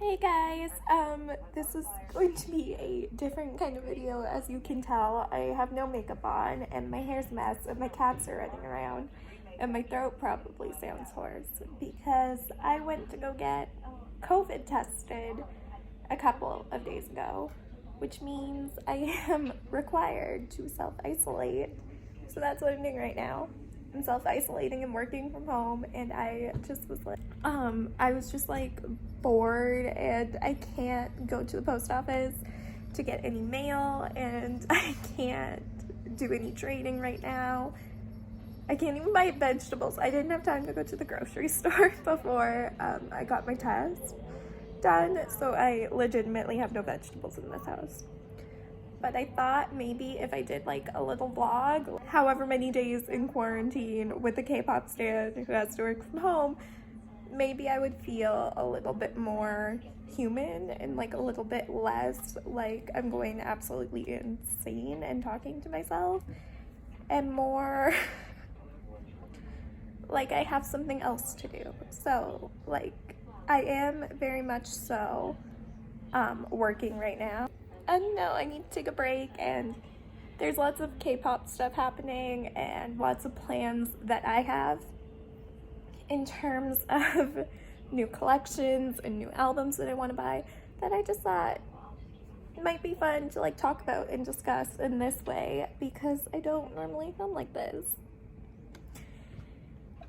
Hey guys, this is going to be a different kind of video. As you can tell, I have no makeup on and my hair's a mess and my cats are running around and my throat probably sounds hoarse because I went to go get COVID tested a couple of days ago, which means I am required to self-isolate. So that's what I'm doing right now. I'm self-isolating and working from home, and I just was like, I was just like bored and I can't go to the post office to get any mail and I can't do any trading right now. I can't even buy vegetables. I didn't have time to go to the grocery store before I got my test done, so I legitimately have no vegetables in this house. But I thought maybe if I did like a little vlog, however many days in quarantine with a K-pop stan who has to work from home, maybe I would feel a little bit more human and like a little bit less like I'm going absolutely insane and talking to myself, and more like I have something else to do. So like I am very much so working right now. And no, I need to take a break, and there's lots of K-pop stuff happening and lots of plans that I have in terms of new collections and new albums that I want to buy that I just thought might be fun to like talk about and discuss in this way because I don't normally film like this.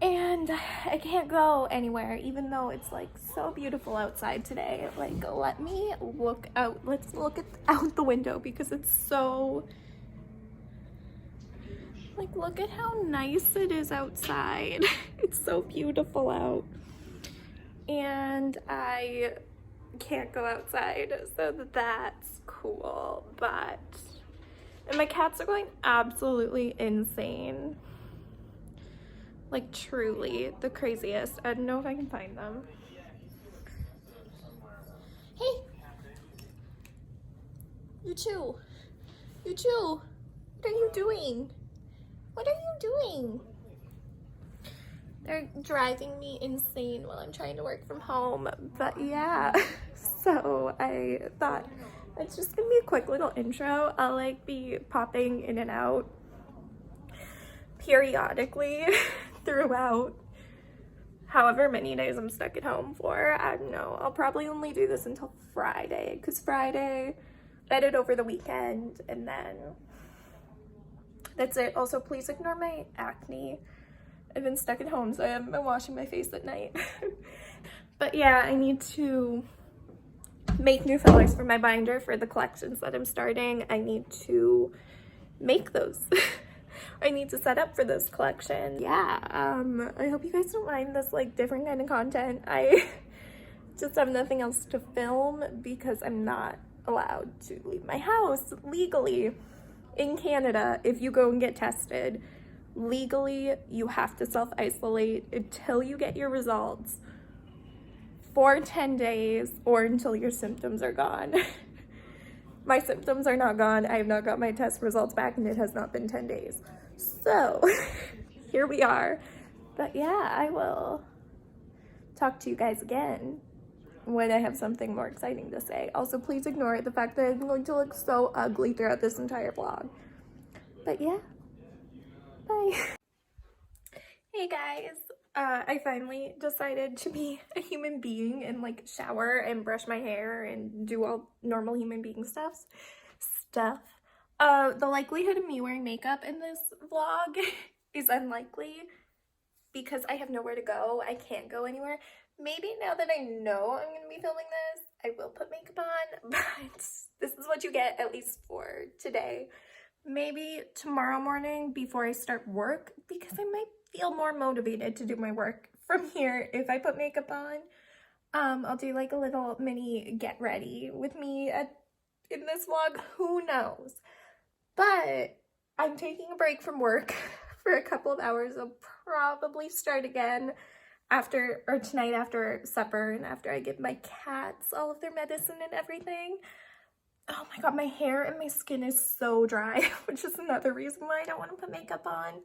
And I can't go anywhere even though it's like so beautiful outside today. Like, let me look out. Let's look out the window because it's so, like, look at how nice it is outside. It's so beautiful out. And I can't go outside, so that's cool. And my cats are going absolutely insane. Like, truly the craziest. I don't know if I can find them. Hey! You two! You two! What are you doing? What are you doing? They're driving me insane while I'm trying to work from home. But yeah, so I thought it's just gonna be a quick little intro. I'll like be popping in and out periodically throughout however many days I'm stuck at home for. I don't know. I'll probably only do this until Friday, because Friday edit over the weekend and then that's it. Also, please ignore my acne. I've been stuck at home, so I haven't been washing my face at night. But yeah, I need to make new fillers for my binder for the collections that I'm starting. I need to make those. I need to set up for this collection. Yeah, I hope you guys don't mind this like different kind of content. I just have nothing else to film because I'm not allowed to leave my house legally. In Canada, if you go and get tested, legally you have to self-isolate until you get your results for 10 days or until your symptoms are gone. My symptoms are not gone. I have not got my test results back and it has not been 10 days. So here we are. But yeah, I will talk to you guys again when I have something more exciting to say. Also, please ignore the fact that I'm going to look so ugly throughout this entire vlog. But yeah, bye. Hey guys, I finally decided to be a human being and like shower and brush my hair and do all normal human being stuff. The likelihood of me wearing makeup in this vlog is unlikely because I have nowhere to go. I can't go anywhere. Maybe now that I know I'm going to be filming this, I will put makeup on, but this is what you get, at least for today. Maybe tomorrow morning before I start work, because I might feel more motivated to do my work from here if I put makeup on. I'll do like a little mini get ready with me in this vlog, who knows. But I'm taking a break from work for a couple of hours. I'll probably start again tonight after supper and after I give my cats all of their medicine and everything. Oh my god, my hair and my skin is so dry, which is another reason why I don't want to put makeup on.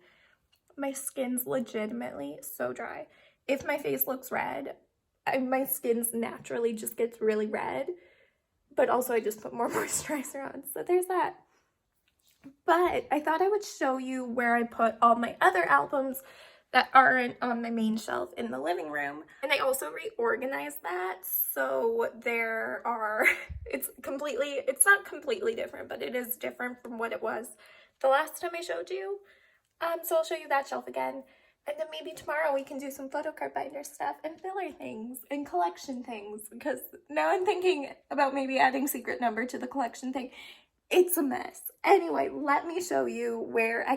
My skin's legitimately so dry. If my face looks red, my skin's naturally just gets really red, but also I just put more moisturizer on, so there's that. But I thought I would show you where I put all my other albums that aren't on my main shelf in the living room. And I also reorganized that, so there are, it's not completely different, but it is different from what it was the last time I showed you. So I'll show you that shelf again. And then maybe tomorrow we can do some photocard binder stuff and filler things and collection things, because now I'm thinking about maybe adding secret number to the collection thing. It's a mess. Anyway, let me show you where I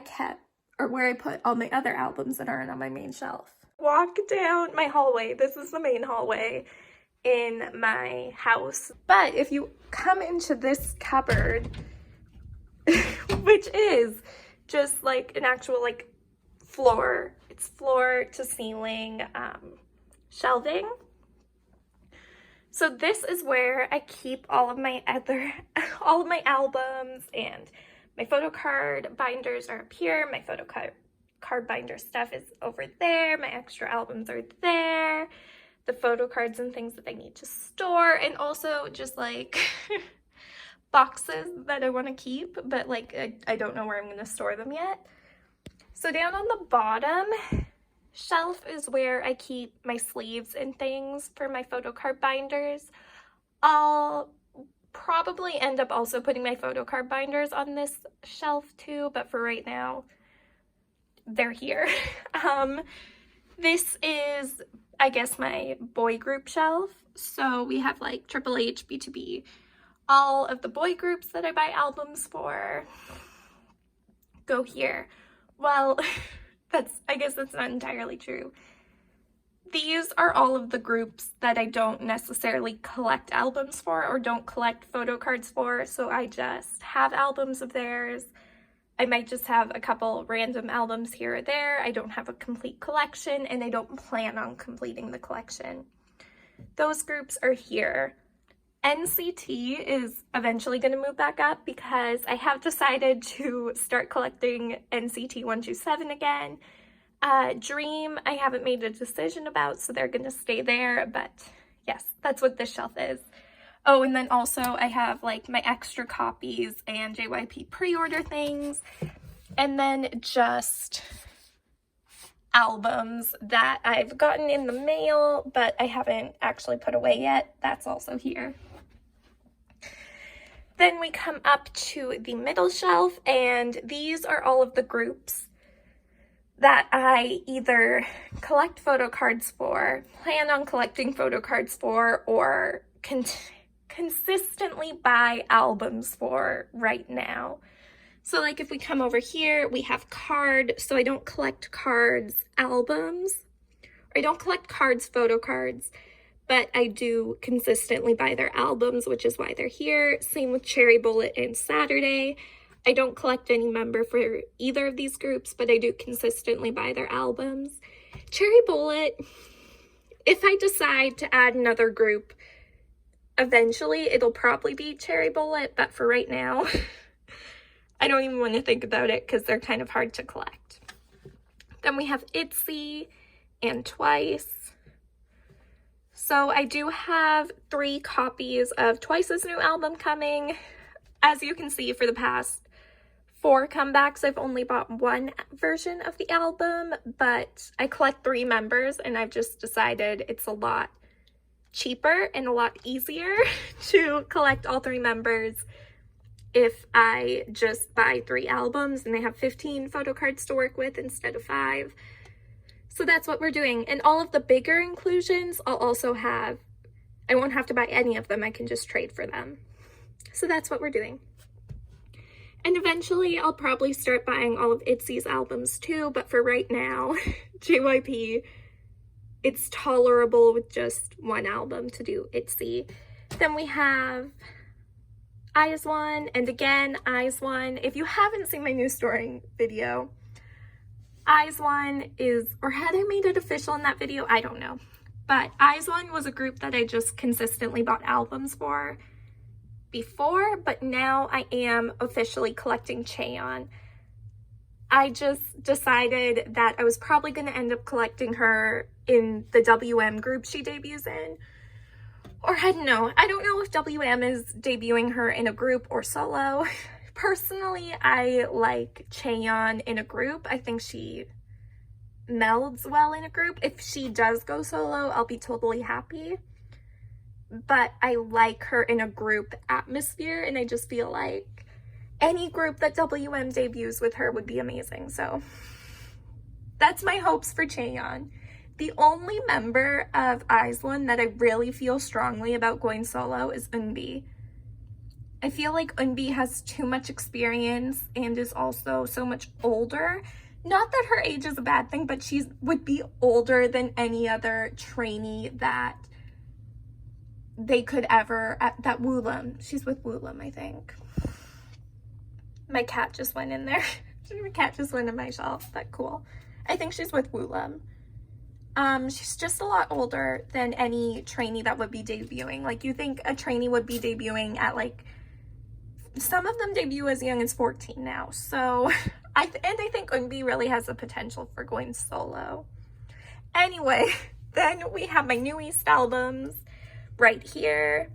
put all my other albums that aren't on my main shelf. Walk down my hallway. This is the main hallway in my house. But if you come into this cupboard, which is just like an actual like floor, it's floor to ceiling shelving. So this is where I keep all of my albums, and my photocard binders are up here. My photocard binder stuff is over there. My extra albums are there. The photo cards and things that I need to store, and also just like boxes that I want to keep, but like I don't know where I'm going to store them yet. So down on the bottom shelf is where I keep my sleeves and things for my photocard binders. I'll probably end up also putting my photocard binders on this shelf too, but for right now, they're here. This is, I guess, my boy group shelf. So we have like Triple H, B2B, all of the boy groups that I buy albums for go here. Well, I guess that's not entirely true. These are all of the groups that I don't necessarily collect albums for or don't collect photo cards for, so I just have albums of theirs. I might just have a couple random albums here or there. I don't have a complete collection, and I don't plan on completing the collection. Those groups are here. NCT is eventually going to move back up because I have decided to start collecting NCT 127 again. Dream, I haven't made a decision about, so they're going to stay there, but yes, that's what this shelf is. Oh, and then also I have like my extra copies and JYP pre-order things, and then just albums that I've gotten in the mail, but I haven't actually put away yet. That's also here. Then we come up to the middle shelf, and these are all of the groups that I either collect photo cards for, plan on collecting photo cards for, or consistently buy albums for right now. So like if we come over here, we have card, so I don't collect cards, albums, or I don't collect cards, photo cards, but I do consistently buy their albums, which is why they're here. Same with Cherry Bullet and Saturday. I don't collect any member for either of these groups, but I do consistently buy their albums. Cherry Bullet, if I decide to add another group, eventually it'll probably be Cherry Bullet, but for right now, I don't even want to think about it because they're kind of hard to collect. Then we have ITZY and Twice. So I do have 3 copies of Twice's new album coming. As you can see, for the past 4 comebacks, I've only bought 1 version of the album, but I collect 3 members, and I've just decided it's a lot cheaper and a lot easier to collect all 3 members if I just buy 3 albums and I have 15 photo cards to work with instead of 5. So that's what we're doing. And all of the bigger inclusions, I'll also have, I won't have to buy any of them, I can just trade for them. So that's what we're doing. And eventually I'll probably start buying all of ITZY's albums too, but for right now, JYP, it's tolerable with just 1 album to do ITZY. Then we have IZ*ONE, and again, IZ*ONE. If you haven't seen my new storing video, IZ*ONE is, or had I made it official in that video? I don't know. But IZ*ONE was a group that I just consistently bought albums for before, but now I am officially collecting Chaeyeon. I just decided that I was probably going to end up collecting her in the WM group she debuts in. Or I don't know. I don't know if WM is debuting her in a group or solo. Personally, I like Chaeyeon in a group. I think she melds well in a group. If she does go solo, I'll be totally happy. But I like her in a group atmosphere, and I just feel like any group that WM debuts with her would be amazing. So that's my hopes for Chaeyeon. The only member of IZ*ONE that I really feel strongly about going solo is Eunbi. I feel like Eunbi has too much experience and is also so much older. Not that her age is a bad thing, but she would be older than any other trainee that they could ever, that Woollim. She's with Woollim, I think. My cat just went in there. My cat just went in my shelf. That's cool. I think she's with Woollim. She's just a lot older than any trainee that would be debuting. Like, you think a trainee would be debuting at, like, some of them debut as young as 14 now. So, I think Eunbi really has the potential for going solo. Anyway, then we have my new East albums right here.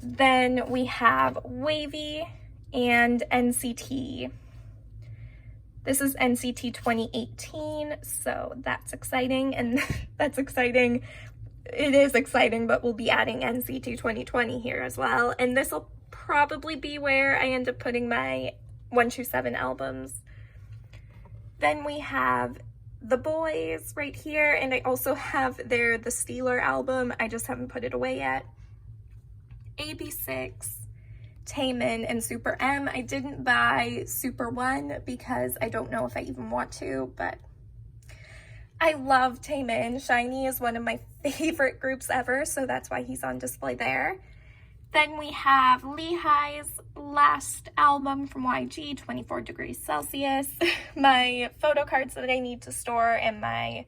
Then we have Wavy and NCT. This is NCT 2018, so that's exciting, and that's exciting. It is exciting, but we'll be adding NCT 2020 here as well, and this will probably be where I end up putting my 127 albums. Then we have The Boys right here, and I also have The Stealer album. I just haven't put it away yet. AB6. Taemin and Super M. I didn't buy Super 1 because I don't know if I even want to, but I love Taemin. SHINee is one of my favorite groups ever, so that's why he's on display there. Then we have Leehi's last album from YG, 24 Degrees Celsius. My photo cards that I need to store, and my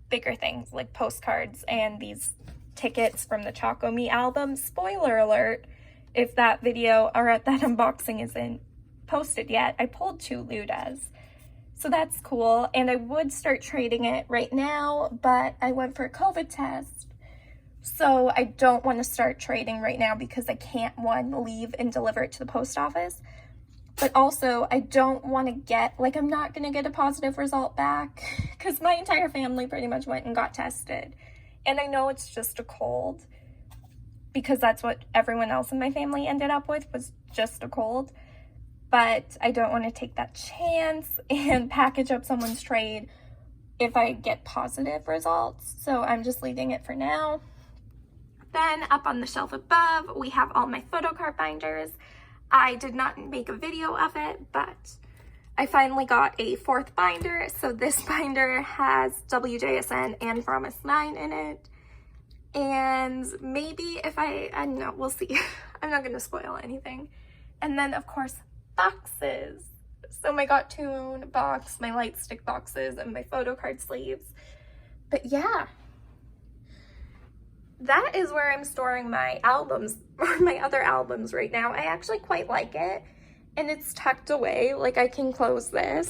bigger things like postcards and these tickets from the Choco Me album. Spoiler alert, if that video or that unboxing isn't posted yet, I pulled 2 Ludas. So that's cool. And I would start trading it right now, but I went for a COVID test. So I don't want to start trading right now because I can't, one, leave and deliver it to the post office. But also, I don't want to get, like, I'm not going to get a positive result back because my entire family pretty much went and got tested. And I know it's just a cold, because that's what everyone else in my family ended up with, was just a cold. But I don't want to take that chance and package up someone's trade if I get positive results. So I'm just leaving it for now. Then up on the shelf above, we have all my Photocard binders. I did not make a video of it, but I finally got a 4th binder. So this binder has WJSN and Promise 9 in it. And maybe if I don't know, we'll see. I'm not going to spoil anything. And then, of course, boxes. So my Got Tune box, my light stick boxes, and my Photocard sleeves. But yeah, that is where I'm storing my albums, or my other albums right now. I actually quite like it. And it's tucked away. Like, I can close this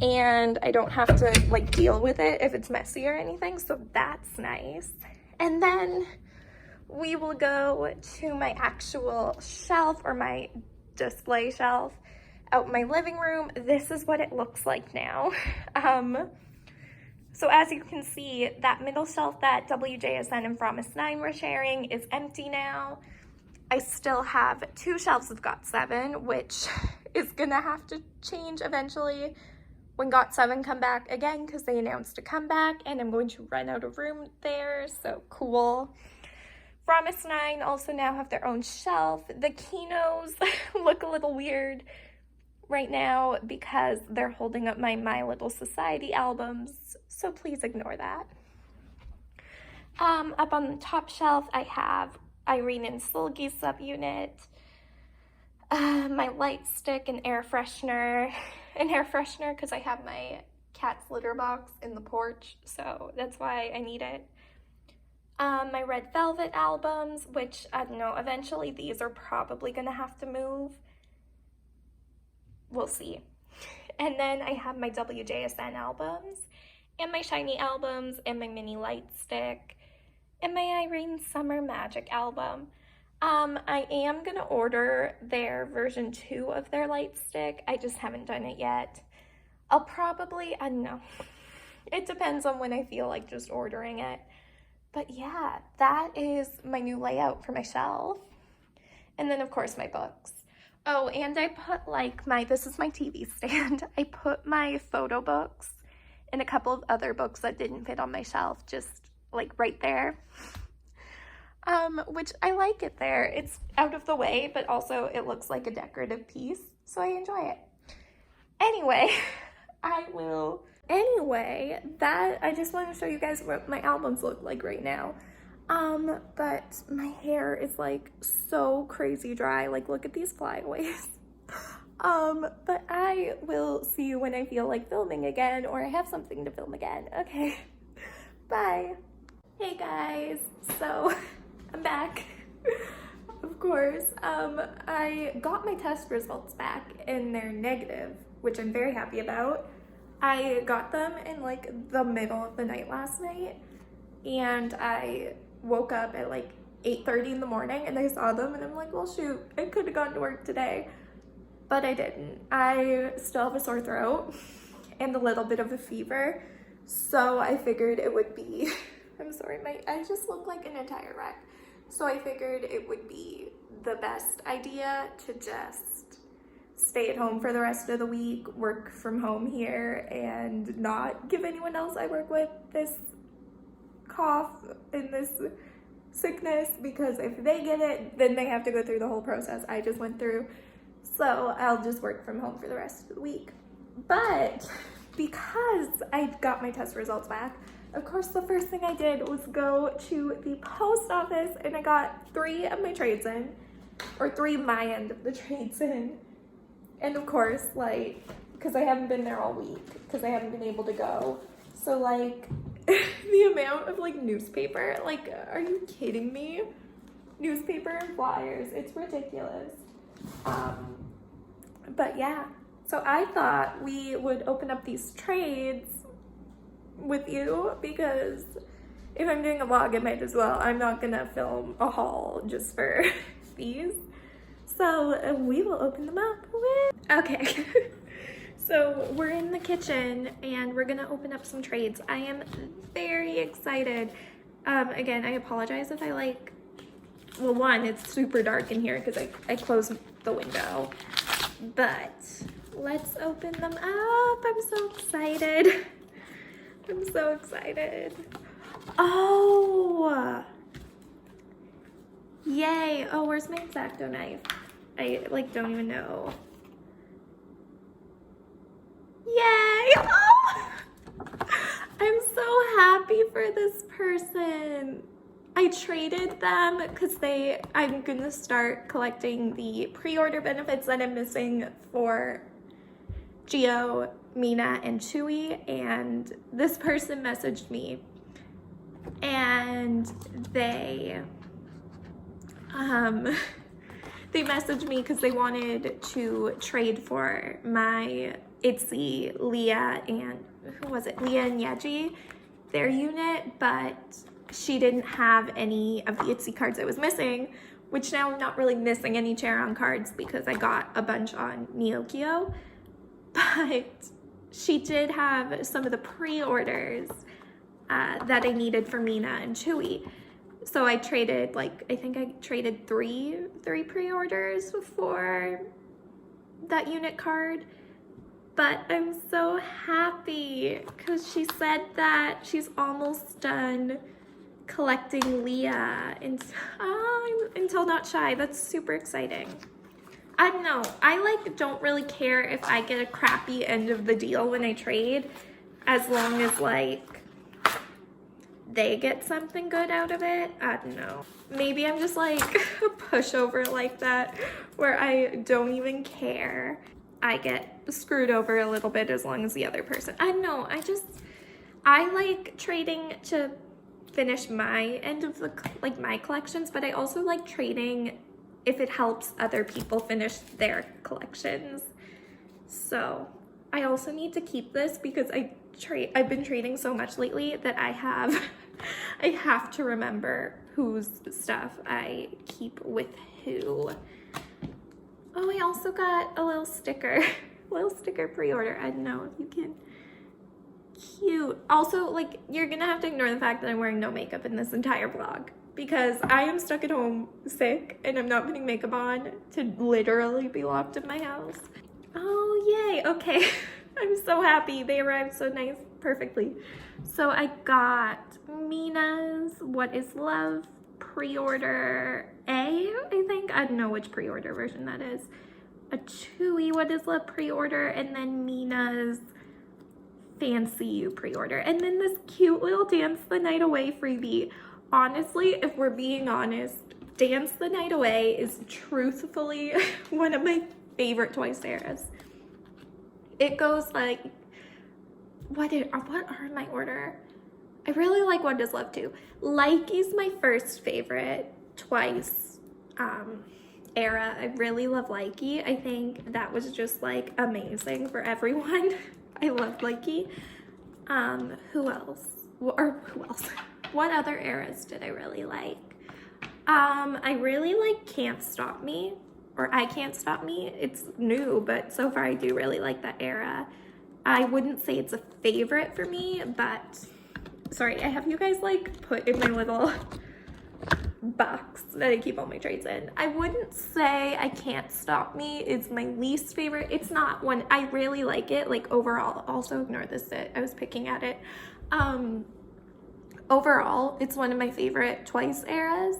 and I don't have to, like, deal with it if it's messy or anything. So that's nice. And then we will go to my actual shelf, or my display shelf out in my living room. This is what it looks like now. So as you can see, that middle shelf that WJSN and Promise 9 were sharing is empty now. I still have 2 shelves of GOT7, which is gonna have to change eventually when GOT7 come back again, because they announced a comeback and I'm going to run out of room there, so cool. Promise 9 also now have their own shelf. The Kinos look a little weird right now because they're holding up my Little Society albums, so please ignore that. Up on the top shelf, I have Irene and Seulgi's subunit, my light stick and air freshener, because I have my cat's litter box in the porch, so that's why I need it. My Red Velvet albums, which, I don't know, eventually these are probably gonna have to move. We'll see. And then I have my WJSN albums, and my Shiny albums, and my mini light stick, and my Irene Summer Magic album. I am gonna order their version 2 of their light stick. I just haven't done it yet. I'll probably, I don't know. It depends on when I feel like just ordering it. But yeah, that is my new layout for my shelf. And then of course my books. Oh, and I put like this is my TV stand. I put my photo books and a couple of other books that didn't fit on my shelf just like right there. Which I like it there. It's out of the way, but also it looks like a decorative piece, so I enjoy it. Anyway, that I just want to show you guys what my albums look like right now. But my hair is like so crazy dry. Like, look at these flyaways. But I will see you when I feel like filming again, or I have something to film again. Okay, bye. Hey guys, so I'm back. Of course, I got my test results back and they're negative, which I'm very happy about. I got them in like the middle of the night last night, and I woke up at like 8:30 in the morning and I saw them and I'm like, well shoot, I could have gone to work today, but I didn't. I still have a sore throat and a little bit of a fever, so I figured it would be, I'm sorry, I just look like an entire wreck. So I figured it would be the best idea to just stay at home for the rest of the week, work from home here, and not give anyone else I work with this cough and this sickness, because if they get it, then they have to go through the whole process I just went through. So I'll just work from home for the rest of the week. But because I got my test results back, of course, the first thing I did was go to the post office and I got 3 of my trades in, or 3 of my end of the trades in. And of course, like, because I haven't been there all week, because I haven't been able to go. So like, the amount of like newspaper, like, are you kidding me? Newspaper and flyers, it's ridiculous. But yeah, so I thought we would open up these trades with you, because if I'm doing a vlog, I might as well. I'm not gonna film a haul just for these. So we will open them up with, okay. So we're in the kitchen and we're gonna open up some trades. I am very excited. Again, I apologize if I like, well, one, it's super dark in here because I closed the window, but let's open them up. I'm so excited. I'm so excited. Oh, yay. Oh, where's my X-Acto knife? I like don't even know. Yay. Oh, I'm so happy for this person. I traded them because I'm gonna start collecting the pre-order benefits that I'm missing for Gio, Mina, and Chewy, and this person messaged me and they messaged me because they wanted to trade for my Itzy, Leah, and who was it? Leah and Yeji, their unit, but she didn't have any of the Itzy cards I was missing, which now I'm not really missing any Charon cards because I got a bunch on Neokyo. But she did have some of the pre-orders that I needed for Mina and Chewy. So I traded, like, I think I traded three pre-orders for that unit card. But I'm so happy because she said that she's almost done collecting Leah until Not Shy. That's super exciting. I don't know. I don't really care if I get a crappy end of the deal when I trade, as long as they get something good out of it. I don't know. Maybe I'm just like a pushover like that, where I don't even care. I get screwed over a little bit as long as the other person. I don't know. I like trading to finish my end of my collections, but I also like trading if it helps other people finish their collections. So I also need to keep this because I've been trading so much lately that I have to remember whose stuff I keep with who. Oh, I also got a little sticker, pre-order. I don't know if you can. Cute. Also, like, you're gonna have to ignore the fact that I'm wearing no makeup in this entire vlog because I am stuck at home sick and I'm not putting makeup on to literally be locked in my house. Oh, yay. Okay. I'm so happy. They arrived so nice, perfectly. So I got Mina's What Is Love pre-order A, I think. I don't know which pre-order version that is. A Chewy What Is Love pre-order, and then Mina's Fancy You pre-order. And then this cute little Dance the Night Away freebie. Honestly, if we're being honest, Dance the Night Away is truthfully one of my favorite Twice eras. It goes like, what are my order? I really like What Is Love too. Likey's my first favorite Twice era. I really love Likey. I think that was just like amazing for everyone. I love Likey. Who else? What other eras did I really like? I really like Can't Stop Me, or I Can't Stop Me. It's new, but so far I do really like that era. I wouldn't say it's a favorite for me, but sorry, I have you guys like put in my little box that I keep all my trades in. I wouldn't say I Can't Stop Me is my least favorite. It's not one, I really like it, like overall. Also ignore this sit, I was picking at it. Overall, it's one of my favorite Twice eras,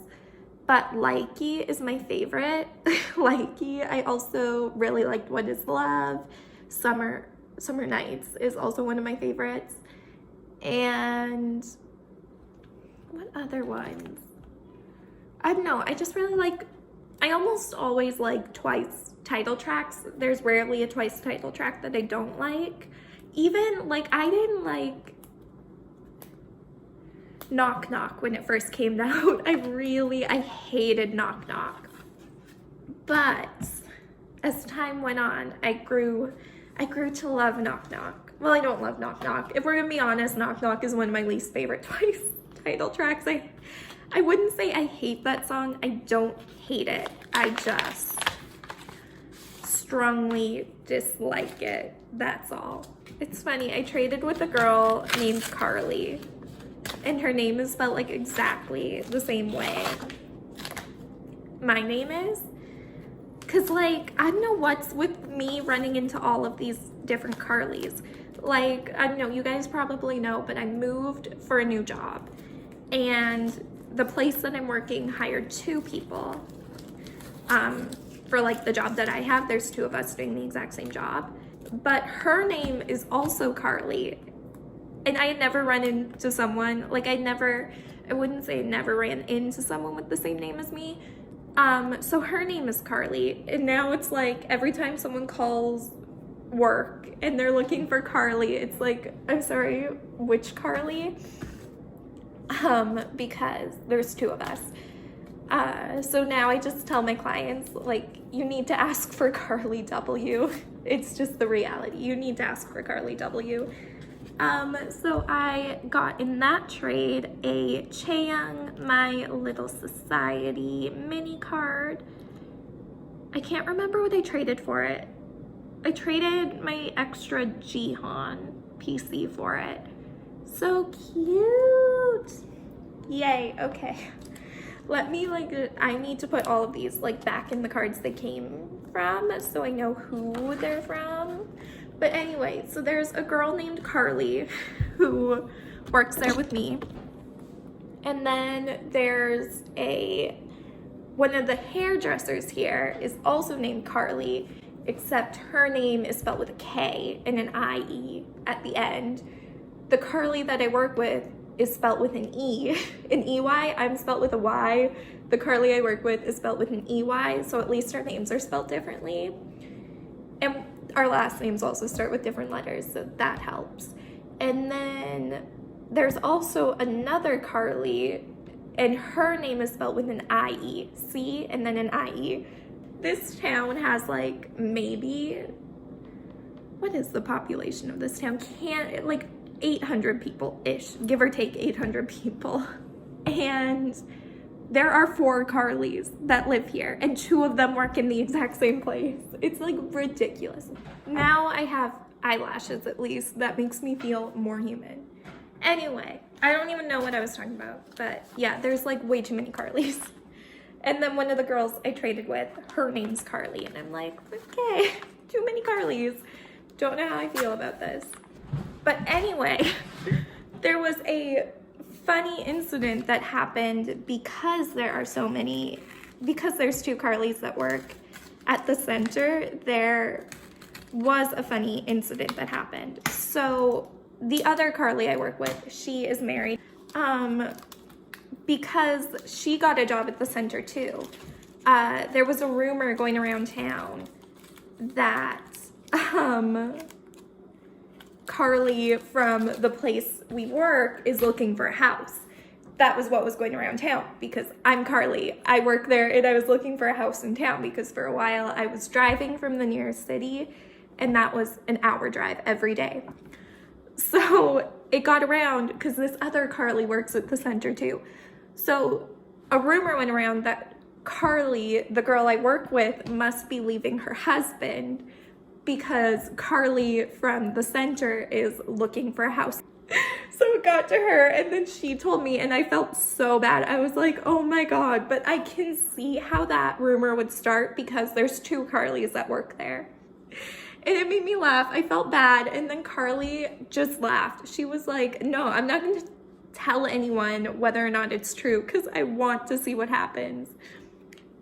but Likey is my favorite. Likey, I also really liked What Is Love. Summer Nights is also one of my favorites. And what other ones? I don't know, I just really like, I almost always like Twice title tracks. There's rarely a Twice title track that I don't like. Even, like, I didn't like Knock Knock when it first came out. I hated Knock Knock. But as time went on, I grew to love Knock Knock. Well, I don't love Knock Knock. If we're gonna be honest, Knock Knock is one of my least favorite Twice title tracks. I wouldn't say I hate that song. I don't hate it. I just strongly dislike it. That's all. It's funny, I traded with a girl named Carly, and her name is spelled like exactly the same way my name is. Cause like, I don't know what's with me running into all of these different Carlys. Like, I don't know, you guys probably know, but I moved for a new job. And the place that I'm working hired 2 people. For like the job that I have, there's 2 of us doing the exact same job. But her name is also Carly. And I had never run into someone, like I wouldn't say I never ran into someone with the same name as me. So her name is Carly, and now it's like every time someone calls work and they're looking for Carly, it's like, I'm sorry, which Carly? Because there's 2 of us. So now I just tell my clients, like, you need to ask for Carly W. It's just the reality. You need to ask for Carly W. So I got in that trade a Chaeyoung My Little Society mini card. I can't remember what I traded for it. I traded my extra Jihan PC for it. So cute. Yay, okay. Let me I need to put all of these back in the cards they came from so I know who they're from. But anyway, so there's a girl named Carly who works there with me. And then there's one of the hairdressers here is also named Carly, except her name is spelled with a K and an I-E at the end. The Carly that I work with is spelled with an E. An E-Y, I'm spelled with a Y. The Carly I work with is spelled with an E-Y, so at least our names are spelled differently. And our last names also start with different letters, so that helps. And then there's also another Carly, and her name is spelled with an I-E. C and then an I-E. This town has maybe, what is the population of this town? Like 800 people-ish, give or take 800 people. And there are 4 Carlys that live here, and 2 of them work in the exact same place. It's like ridiculous. Now I have eyelashes, at least. That makes me feel more human. Anyway, I don't even know what I was talking about, but yeah, there's like way too many Carlys. And then one of the girls I traded with, her name's Carly, and I'm like, okay, too many Carlys. Don't know how I feel about this. But anyway, there was a funny incident that happened because there's 2 Carlys that work at the center. There was a funny incident that happened. So the other Carly I work with, she is married. Because she got a job at the center too. There was a rumor going around town that Carly from the place we work is looking for a house. That was what was going around town, because I'm Carly. I work there, and I was looking for a house in town because for a while I was driving from the nearest city, and that was an hour drive every day. So it got around because this other Carly works at the center too. So a rumor went around that Carly, the girl I work with, must be leaving her husband because Carly from the center is looking for a house. So it got to her, and then she told me, and I felt so bad. I was like, oh my God, but I can see how that rumor would start because there's 2 Carlys that work there. And it made me laugh. I felt bad, and then Carly just laughed. She was like, no, I'm not going to tell anyone whether or not it's true because I want to see what happens.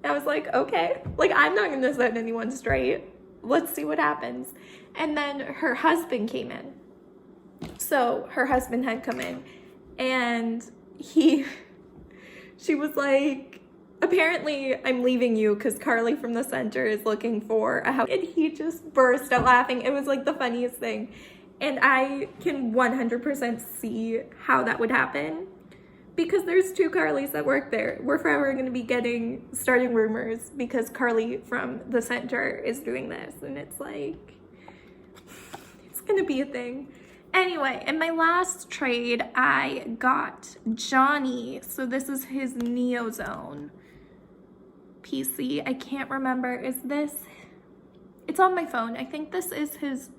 I was like, okay, like I'm not going to set anyone straight. Let's see what happens. And then her husband came in. So her husband had come in, and she was like, apparently I'm leaving you because Carly from the center is looking for a house. And he just burst out laughing. It was like the funniest thing. And I can 100% see how that would happen because there's 2 Carlys that work there. We're forever going to be starting rumors because Carly from the center is doing this. And it's like, it's going to be a thing. Anyway, in my last trade, I got Johnny. So this is his Neozone PC. I can't remember. It's on my phone. I think this is his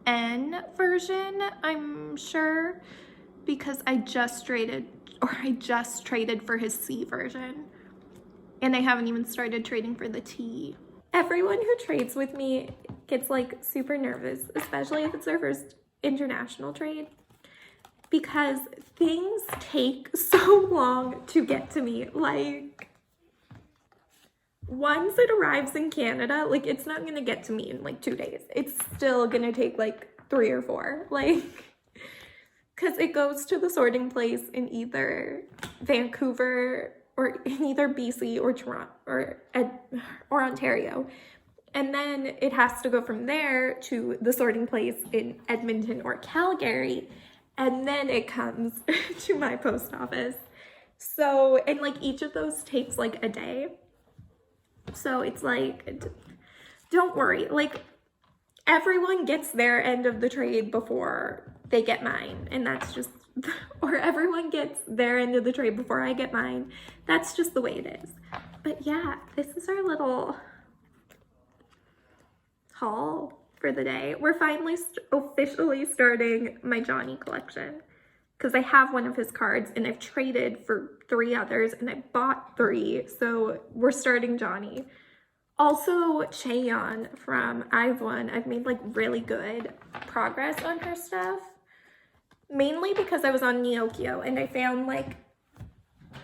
N version, I'm sure, because I just traded for his C version. And I haven't even started trading for the T. Everyone who trades with me gets like super nervous, especially if it's their first international trade, because things take so long to get to me. Like, once it arrives in Canada, like it's not gonna get to me in like 2 days. It's still gonna take like 3 or 4, like, because it goes to the sorting place in either Vancouver or in either BC or Toronto or Ontario. And then it has to go from there to the sorting place in Edmonton or Calgary. And then it comes to my post office. So, and like each of those takes like a day. So it's like, don't worry. Like everyone gets their end of the trade before they get mine. And that's just, or everyone gets their end of the trade before I get mine. That's just the way it is. But yeah, this is our little haul for the day. We're finally officially starting my Johnny collection because I have one of his cards and I've traded for 3 others and I bought 3. So we're starting Johnny. Also, Chaeyeon from I've made like really good progress on her stuff. Mainly because I was on Neokyo and I found like,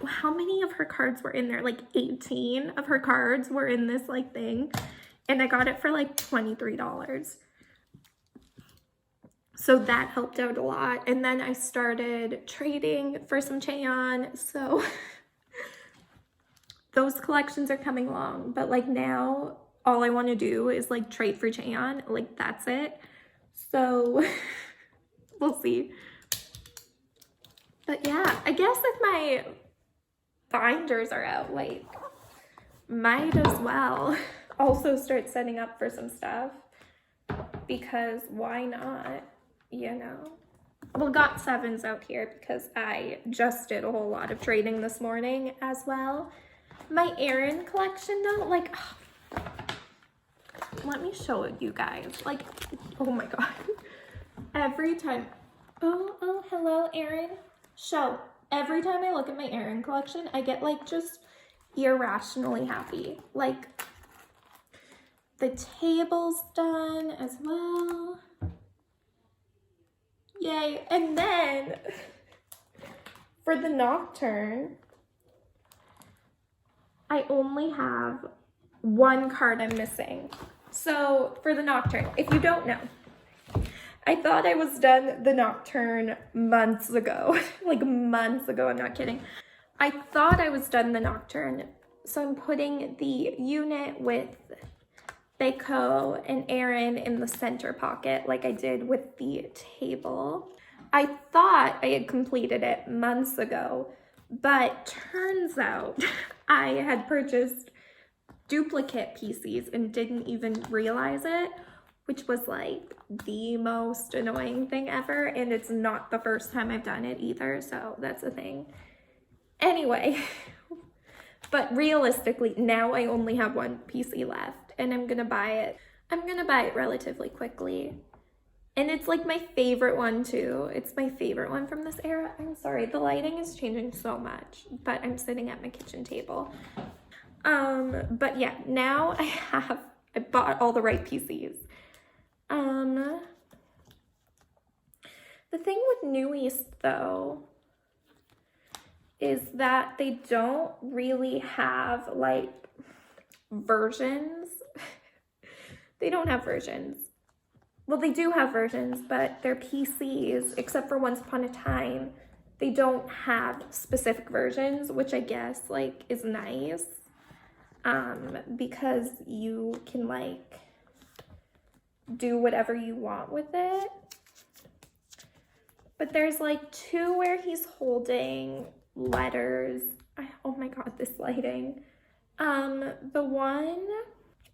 how many of her cards were in there? Like 18 of her cards were in this like thing. And I got it for like $23. So that helped out a lot. And then I started trading for some Chaeyeon. So those collections are coming along. But like now, all I want to do is like trade for Chaeyeon. Like that's it. So we'll see. But yeah, I guess if my binders are out, like might as well also start setting up for some stuff. because why not, you know? We got 7s out here because I just did a whole lot of trading this morning as well. My Erin collection though, like, let me show it you guys. Like, oh my god. Every time, oh, hello Erin. Every time I look at my Erin collection, I get like just irrationally happy. Like, the table's done as well. Yay. And then for the Nocturne, I only have 1 card I'm missing. So for the Nocturne, if you don't know, I thought I was done the Nocturne months ago. Like months ago, I'm not kidding. I thought I was done the Nocturne. So I'm putting the unit with Beko and Erin in the center pocket like I did with the table. I thought I had completed it months ago, but turns out I had purchased duplicate PCs and didn't even realize it, which was like the most annoying thing ever, and it's not the first time I've done it either, so that's a thing. Anyway, but realistically, now I only have 1 PC left. And I'm gonna buy it. I'm gonna buy it relatively quickly. And it's like my favorite one too. It's my favorite one from this era. I'm sorry, the lighting is changing so much, but I'm sitting at my kitchen table. But yeah, now I bought all the right PCs. The thing with New East though, is that they don't really have like versions. They don't have versions. Well, they do have versions, but their PCs, except for Once Upon a Time, they don't have specific versions, which I guess like is nice, because you can like do whatever you want with it. But there's like 2 where he's holding letters. Oh my god, this lighting. The one,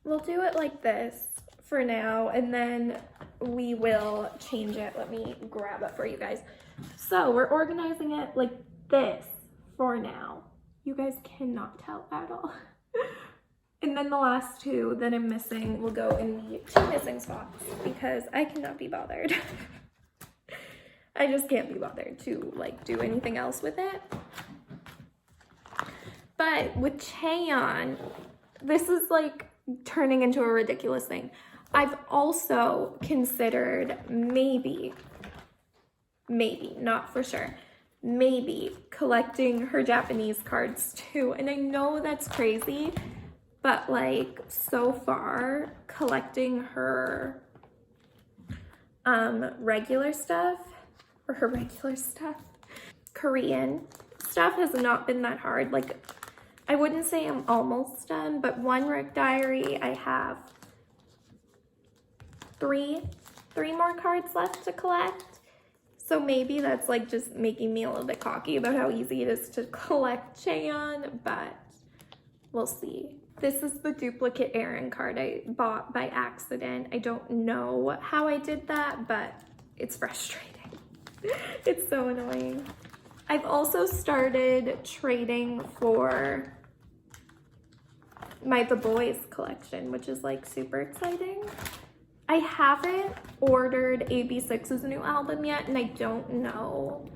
we'll do it like this for now, and then we will change it. Let me grab it for you guys. So we're organizing it like this for now. You guys cannot tell at all. And then the last 2 that I'm missing will go in the 2 missing spots because I cannot be bothered. I just can't be bothered to like do anything else with it. But with Cheon, this is like turning into a ridiculous thing. I've also considered maybe, not for sure, maybe collecting her Japanese cards too. And I know that's crazy, but like so far collecting her regular stuff, Korean stuff has not been that hard. Like, I wouldn't say I'm almost done, but 1 Rick Diary, I have 3 more cards left to collect. So maybe that's like just making me a little bit cocky about how easy it is to collect Cheon, but we'll see. This is the duplicate Erin card I bought by accident. I don't know how I did that, but it's frustrating. It's so annoying. I've also started trading for my The Boys collection, which is like super exciting. I haven't ordered AB6IX's new album yet, and I don't know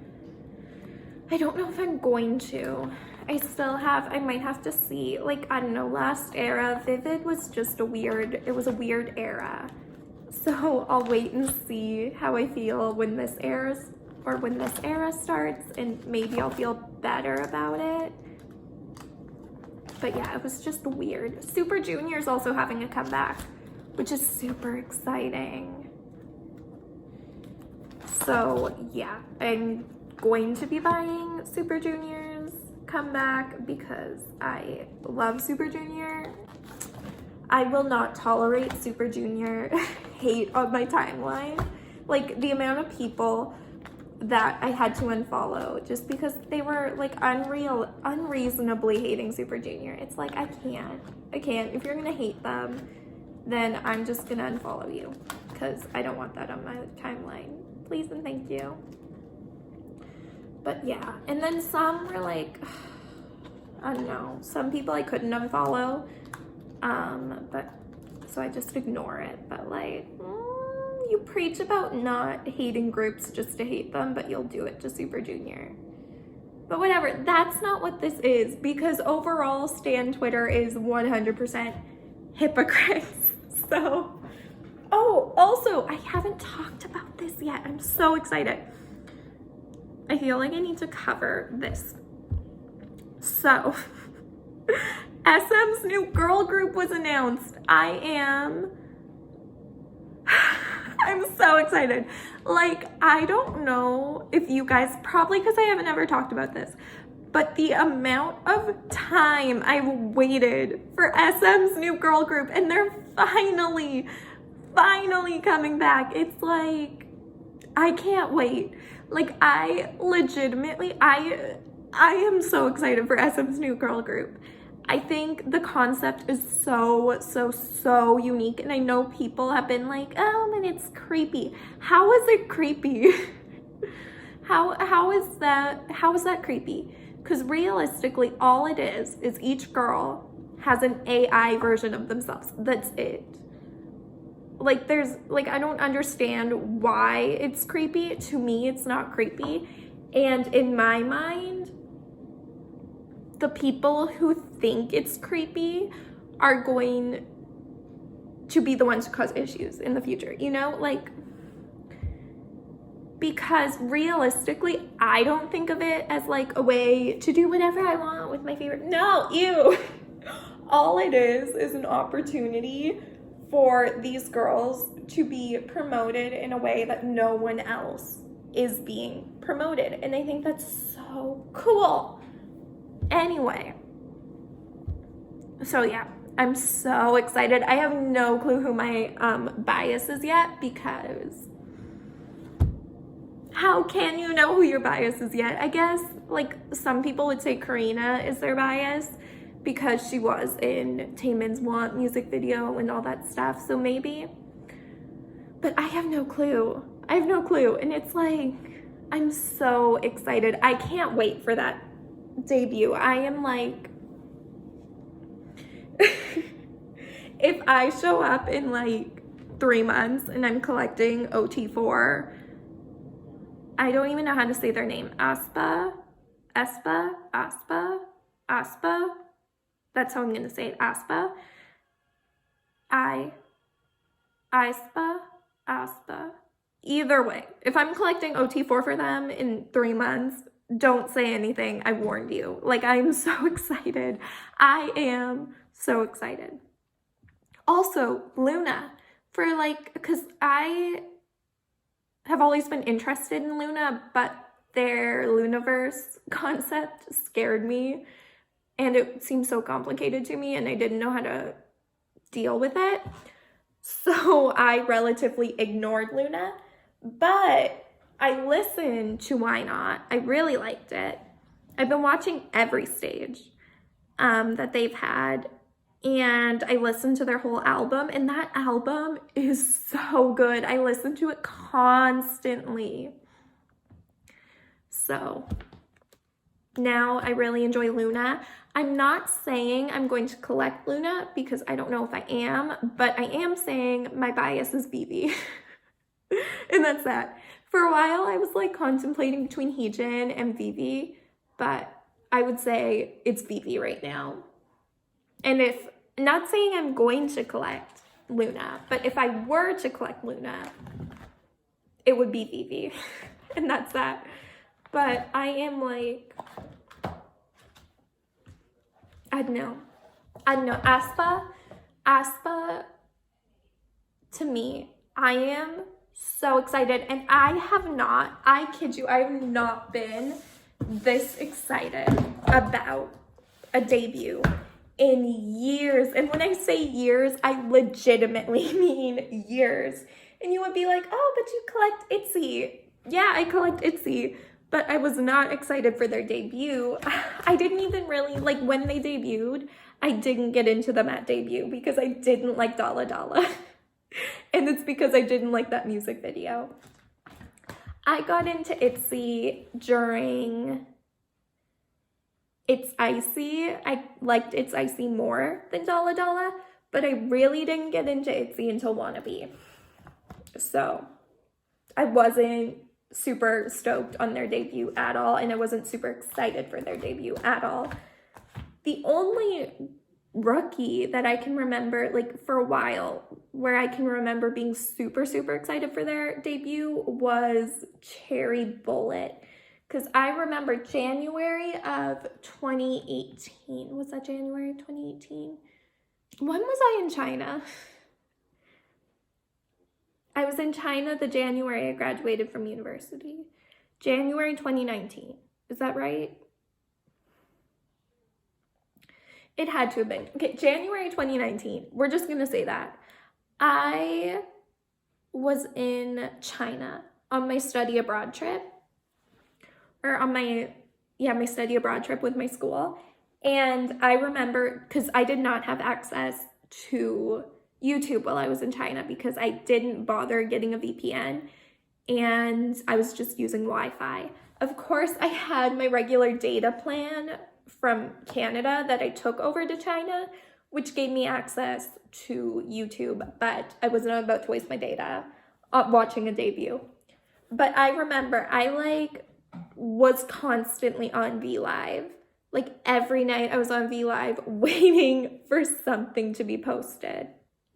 if I'm going to. I might have to see. Like, I don't know, last era, Vivid was just it was a weird era. So I'll wait and see how I feel when this era starts, and maybe I'll feel better about it. But yeah, it was just weird. Super Junior is also having a comeback, which is super exciting. So yeah, I'm going to be buying Super Junior's comeback because I love Super Junior. I will not tolerate Super Junior hate on my timeline. Like, the amount of people that I had to unfollow just because they were like unreasonably hating Super Junior. It's like, I can't. If you're gonna hate them, then I'm just gonna unfollow you because I don't want that on my timeline. Please and thank you. But yeah, and then some were like, I don't know, some people I couldn't unfollow, but so I just ignore it. But like, you preach about not hating groups just to hate them, but you'll do it to Super Junior. But whatever, that's not what this is, because overall Stan Twitter is 100% hypocrites. So, oh, also, I haven't talked about this yet. I'm so excited. I feel like I need to cover this. So, SM's new girl group was announced. I'm so excited. Like, I don't know if you guys, probably because I haven't ever talked about this, but the amount of time I've waited for SM's new girl group, and they're finally coming back. It's like, I can't wait. Like, I legitimately, I am so excited for SM's new girl group. I think the concept is so unique, and I know people have been like, oh, and it's creepy. How is it creepy? how is that creepy? Because realistically, all it is each girl has an AI version of themselves. That's it. Like, I don't understand why it's creepy. To me, it's not creepy. And in my mind, the people who think it's creepy are going to be the ones who cause issues in the future, you know? Like, because realistically, I don't think of it as like a way to do whatever I want with my favorite. No, ew. All it is an opportunity for these girls to be promoted in a way that no one else is being promoted. And I think that's so cool. Anyway, so yeah, I'm so excited. I have no clue who my bias is yet, because how can you know who your bias is yet? I guess like some people would say Karina is their bias because she was in Taemin's Want music video and all that stuff, so maybe. But I have no clue. And it's like, I'm so excited. I can't wait for that debut. I am like, if I show up in like 3 months and I'm collecting OT4, I don't even know how to say their name. Aespa. That's how I'm gonna say it. Aespa. Aespa. Either way, if I'm collecting OT4 for them in 3 months, don't say anything. I warned you. Like, I'm so excited. I am so excited. Also, Luna, for like, because I have always been interested in Luna, but their Lunaverse concept scared me, and it seemed so complicated to me, and I didn't know how to deal with it. So I relatively ignored Luna, but I listened to Why Not. I really liked it. I've been watching every stage that they've had, and I listened to their whole album, and that album is so good. I listen to it constantly. So now I really enjoy Luna. I'm not saying I'm going to collect Luna because I don't know if I am, but I am saying my bias is Vivi. And that's that. For a while, I was like contemplating between Heejin and Vivi, but I would say it's Vivi right now. And if, not saying I'm going to collect Luna, but if I were to collect Luna, it would be Vivi. And that's that. But I am like, I don't know. Aespa, to me, I am so excited. And I kid you, I have not been this excited about a debut in years. And when I say years, I legitimately mean years. And you would be like, oh, but you collect ITZY. Yeah, I collect ITZY. But I was not excited for their debut. I didn't even really, like, when they debuted, I didn't get into them at debut because I didn't like Dalla Dalla. And it's because I didn't like that music video. I got into ITZY during It's Icy. I liked It's Icy more than Dalla Dalla, but I really didn't get into ITZY until Wannabe. So I wasn't super stoked on their debut at all, and I wasn't super excited for their debut at all. The only rookie that I can remember, like for a while, where I can remember being super, super excited for their debut was Cherry Bullet. Because I remember January of 2018. Was that January 2018? When was I in China? I was in China the January I graduated from university. January 2019. Is that right? It had to have been. Okay, January 2019. We're just going to say that. I was in China on my study abroad trip. Or on my study abroad trip with my school. And I remember, because I did not have access to YouTube while I was in China because I didn't bother getting a VPN and I was just using Wi-Fi. Of course, I had my regular data plan from Canada that I took over to China, which gave me access to YouTube, but I was not about to waste my data watching a debut. But I remember I was constantly on VLive. Like every night I was on VLive waiting for something to be posted.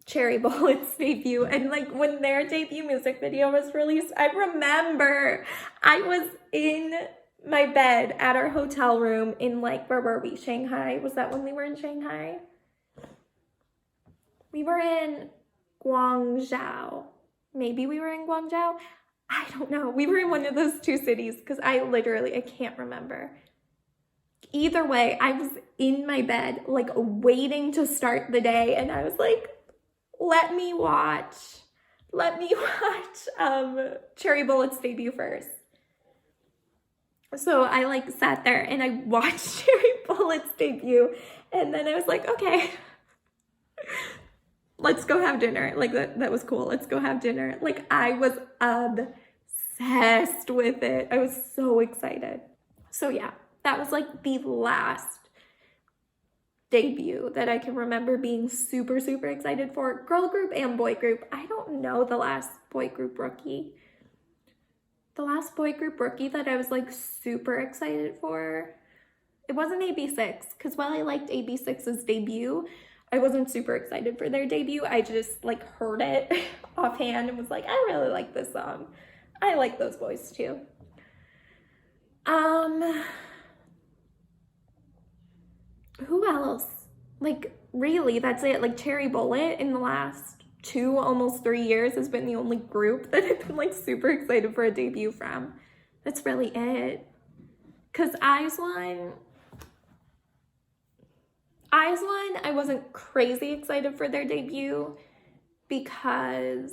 Cherry Bullet's debut, and when their debut music video was released, I remember I was in my bed at our hotel room in where were we? Shanghai? Was that when we were in Shanghai? We were in Guangzhou. Maybe we were in Guangzhou. I don't know. We were in one of those two cities because I can't remember. Either way, I was in my bed, waiting to start the day, and I was like, let me watch Cherry Bullet's debut first. So I sat there and I watched Cherry Bullet's debut, and then I was like, okay, let's go have dinner. That was cool. Let's go have dinner. I was obsessed with it. I was so excited. So yeah, that was the last debut that I can remember being super, super excited for. Girl group and boy group. I don't know the last boy group rookie. The last boy group rookie that I was super excited for, it wasn't AB6, because while I liked AB6's debut, I wasn't super excited for their debut. I just heard it offhand and was like, I really like this song. I like those boys too. Who else? Really, that's it. Cherry Bullet in the last 2, almost 3 years has been the only group that I've been super excited for a debut from. That's really it. Because IZ*ONE, I wasn't crazy excited for their debut because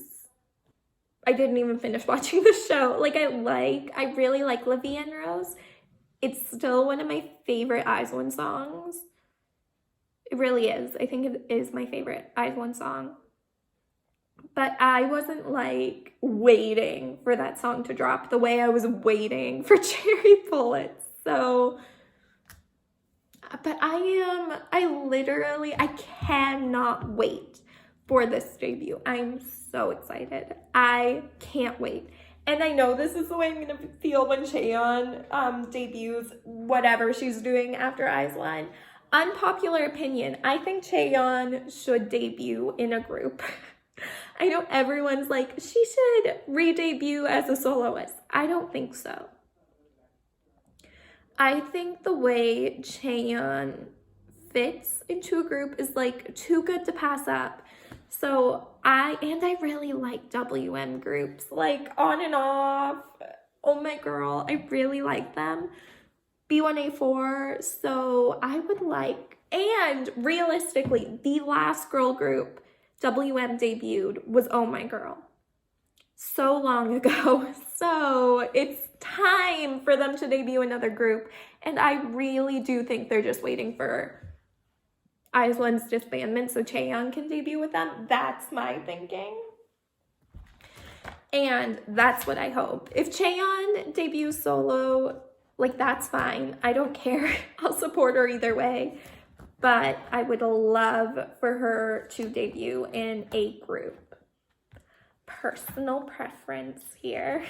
I didn't even finish watching the show. I really like La Vie en Rose. It's still one of my favorite IZ*ONE songs. It really is. I think it is my favorite IZ*ONE song. But I wasn't waiting for that song to drop the way I was waiting for Cherry Bullet. So, but I cannot wait for this debut. I'm so excited. I can't wait. And I know this is the way I'm going to feel when Chaeyeon debuts whatever she's doing after IZ*ONE. Unpopular opinion, I think Chaeyeon should debut in a group. I know everyone's she should re-debut as a soloist. I don't think so. I think the way Chaeyeon fits into a group is too good to pass up. So I really like WM groups, On and Off, Oh My Girl, I really like them. B1A4, so I would and realistically, the last girl group WM debuted was Oh My Girl. So long ago. So it's time for them to debut another group, and I really do think they're just waiting for IZ*ONE's disbandment so Chaeyeon can debut with them. That's my thinking. And that's what I hope. If Chaeyeon debuts solo, like, that's fine. I don't care. I'll support her either way. But I would love for her to debut in a group. Personal preference here.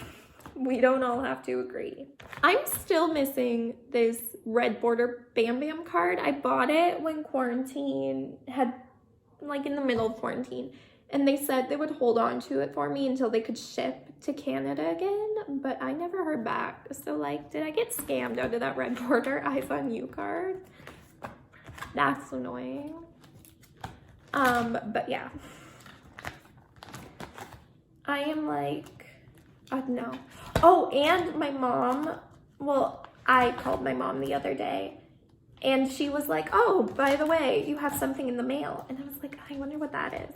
We don't all have to agree. I'm still missing this red border Bam Bam card. I bought it when quarantine had, like, in the middle of quarantine. And they said they would hold on to it for me until they could ship to Canada again. But I never heard back. So, like, did I get scammed out of that red border Eyes on You card? That's annoying. But yeah. I am like, no. Oh, and my mom, well, I called my mom the other day. And she was like, oh, by the way, you have something in the mail. And I was like, I wonder what that is.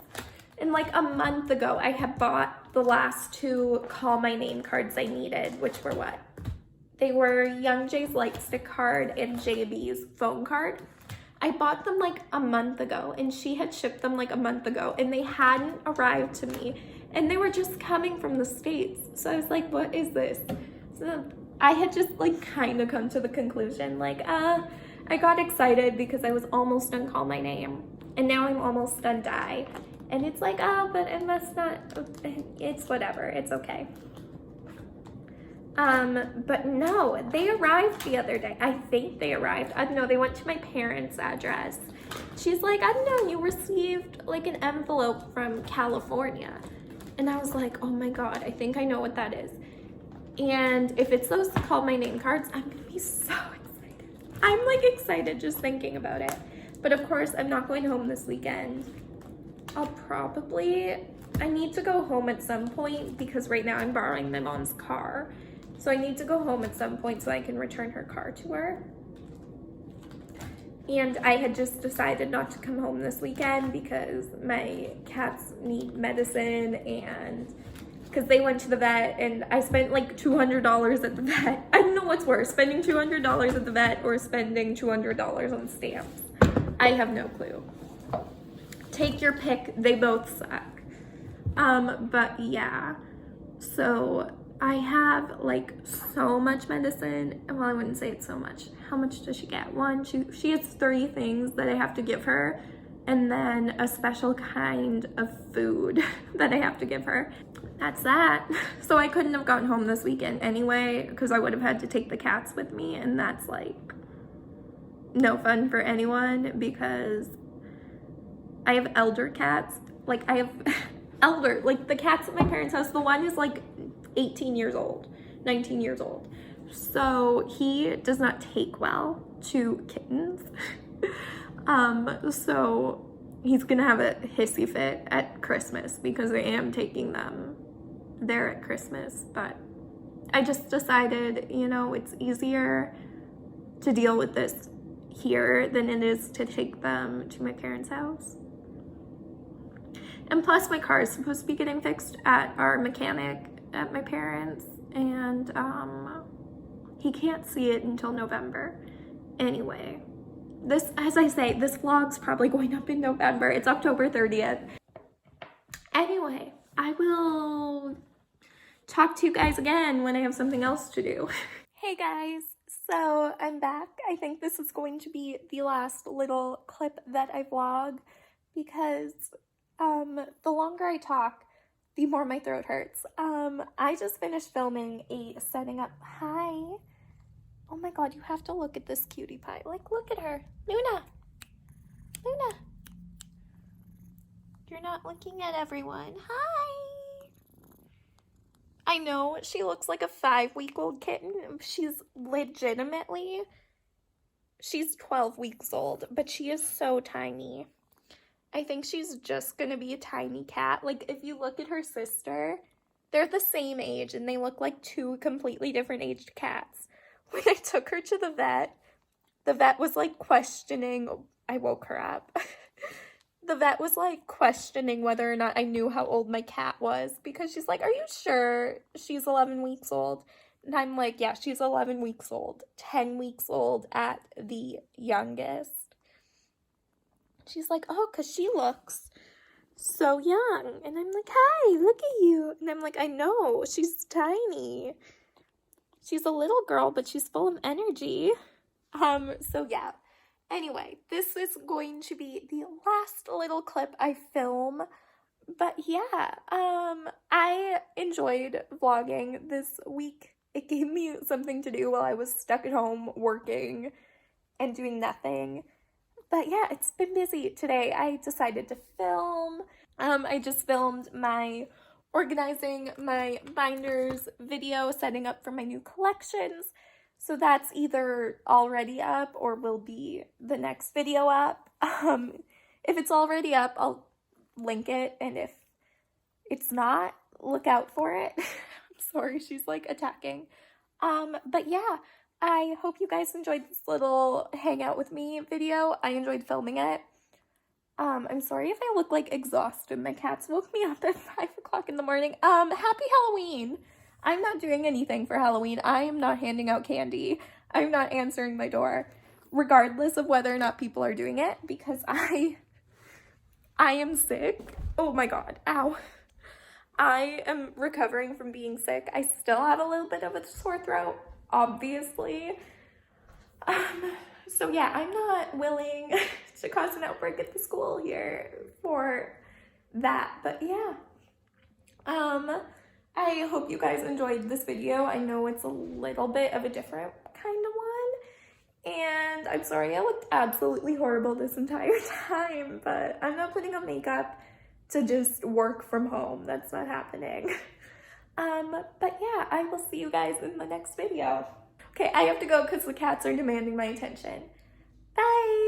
And like a month ago, I had bought the last 2 Call My Name cards I needed, which were what? They were Young Jay's Light Stick card and JB's phone card. I bought them like a month ago, and she had shipped them like a month ago, and they hadn't arrived to me. And they were just coming from the States. So I was like, what is this? So I had just like kind of come to the conclusion, like, I got excited because I was almost done Call My Name, and now I'm almost done Die. And it's like, oh, but it must not, it's whatever, it's okay. But no, they arrived the other day. I think they arrived. I don't know, they went to my parents' address. She's like, I don't know, you received like an envelope from California. And I was like, oh my God, I think I know what that is. And if it's those Call My Name cards, I'm gonna be so excited. I'm like excited just thinking about it. But of course, I'm not going home this weekend. I need to go home at some point because right now I'm borrowing my mom's car. So I need to go home at some point so I can return her car to her. And I had just decided not to come home this weekend because my cats need medicine and because they went to the vet and I spent like $200 at the vet. I don't know what's worse, spending $200 at the vet or spending $200 on stamps. I have no clue. Take your pick, they both suck. But yeah, so I have like so much medicine. Well, I wouldn't say it's so much. How much does she get? She has 3 things that I have to give her, and then a special kind of food that I have to give her. That's that. So I couldn't have gotten home this weekend anyway, because I would have had to take the cats with me, and that's like no fun for anyone because I have elder cats. Like I have elder, like the cats at my parents' house, the one is like 18 years old, 19 years old. So he does not take well to kittens. So he's gonna have a hissy fit at Christmas because I am taking them there at Christmas. But I just decided, you know, it's easier to deal with this here than it is to take them to my parents' house. And plus my car is supposed to be getting fixed at our mechanic at my parents, and he can't see it until November. Anyway, this, as I say, this vlog's probably going up in November. It's October 30th. Anyway, I will talk to you guys again when I have something else to do. Hey guys, so I'm back. I think this is going to be the last little clip that I vlog because the longer I talk, the more my throat hurts. I just finished filming a setting up. Hi. Oh my God, you have to look at this cutie pie. Like, look at her. Luna. Luna. You're not looking at everyone. Hi. I know she looks like a 5-week-old kitten. She's 12 weeks old, but she is so tiny. I think she's just gonna be a tiny cat. Like, if you look at her sister, they're the same age and they look like 2 completely different aged cats. When I took her to the vet was like questioning, I woke her up. The vet was like questioning whether or not I knew how old my cat was because she's like, are you sure she's 11 weeks old? And I'm like, yeah, she's 11 weeks old, 10 weeks old at the youngest. She's like, oh, because she looks so young. And I'm like, hi, look at you. And I'm like, I know, she's tiny. She's a little girl, but she's full of energy. So yeah. Anyway, this is going to be the last little clip I film. But yeah, I enjoyed vlogging this week. It gave me something to do while I was stuck at home working and doing nothing. But yeah, it's been busy today. I decided to film. I just filmed my organizing my binders video, setting up for my new collections. So that's either already up or will be the next video up. If it's already up, I'll link it, and if it's not, look out for it. I'm sorry, she's like attacking. But yeah, I hope you guys enjoyed this little hangout with me video. I enjoyed filming it. I'm sorry if I look like exhausted. My cats woke me up at 5 o'clock in the morning. Happy Halloween. I'm not doing anything for Halloween. I am not handing out candy. I'm not answering my door, regardless of whether or not people are doing it, because I am sick. Oh my god, ow. I am recovering from being sick. I still have a little bit of a sore throat, obviously. So yeah, I'm not willing to cause an outbreak at the school here for that, but yeah. I hope you guys enjoyed this video. I know it's a little bit of a different kind of one, and I'm sorry I looked absolutely horrible this entire time, but I'm not putting on makeup to just work from home. That's not happening. But yeah, I will see you guys in the next video. Okay, I have to go because the cats are demanding my attention. Bye!